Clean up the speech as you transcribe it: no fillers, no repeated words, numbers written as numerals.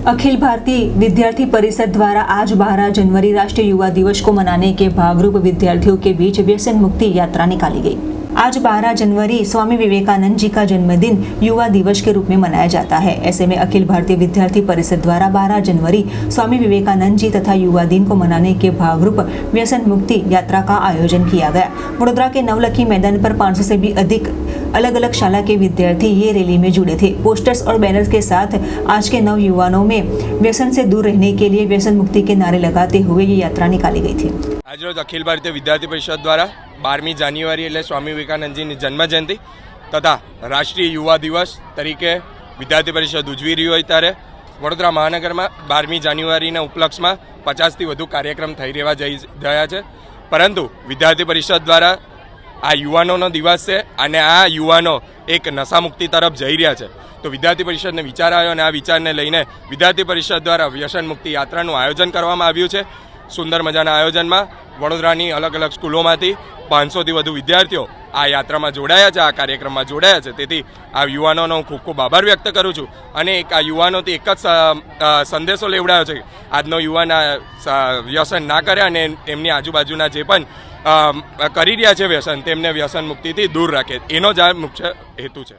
अखिल भारतीय विद्यार्थी परिषद द्वारा आज 12 जनवरी राष्ट्रीय युवा दिवस को मनाने के भागरूप विद्यार्थियों के बीच व्यसन मुक्ति यात्रा निकाली गई। आज 12 जनवरी स्वामी विवेकानंद जी का जन्मदिन युवा दिवस के रूप में मनाया जाता है। ऐसे में अखिल भारतीय विद्यार्थी परिषद द्वारा 12 जनवरी स्वामी विवेकानंद जी तथा युवा दिन को मनाने के भागरूप व्यसन मुक्ति यात्रा का आयोजन किया गया। वडोदरा के नवलखी मैदान पर 500 से भी अधिक अलग अलग शाला के विद्यार्थी ये रैली में जुड़े थे। पोस्टर्स और बैनर्स के साथ आज के नवयुवानों में व्यसन से दूर रहने के लिए व्यसन मुक्ति के नारे लगाते हुए ये यात्रा निकाली गई थी। आज रोज अखिल भारतीय विद्यार्थी परिषद द्वारा 12મી જાન્યુઆરી એટલે સ્વામી વિવેકાનંદજીની જન્મજયંતિ તથા રાષ્ટ્રીય યુવા દિવસ તરીકે વિદ્યાર્થી પરિષદ ઉજવી રહી હોય ત્યારે વડોદરા મહાનગરમાં 12મી જાન્યુઆરીના ઉપલક્ષમાં 50થી વધુ કાર્યક્રમ થઈ રહ્યા છે, પરંતુ વિદ્યાર્થી પરિષદ દ્વારા આ યુવાનોનો દિવસ છે અને આ યુવાનો એક નશામુક્તિ તરફ જઈ રહ્યા છે। તો વિદ્યાર્થી પરિષદને વિચાર આવ્યો અને આ વિચારને લઈને વિદ્યાર્થી પરિષદ દ્વારા વ્યસન મુક્તિ યાત્રાનું આયોજન કરવામાં આવ્યું છે। સુંદર મજાના આયોજનમાં વડોદરાની અલગ અલગ સ્કૂલોમાંથી 500થી વધુ વિદ્યાર્થીઓ આ યાત્રામાં જોડાયા છે, આ કાર્યક્રમમાં જોડાયા છે। તેથી આ યુવાનોનો હું ખૂબ ખૂબ આભાર વ્યક્ત કરું છું અને આ યુવાનોથી એક જ સંદેશો લેવડાયો છે કે આજનો યુવાન વ્યસન ના કરે અને એમની આજુબાજુના જે પણ કરી રહ્યા છે વ્યસન તેમને વ્યસન મુક્તિથી દૂર રાખે, એનો જ આ મુખ્ય હેતુ છે।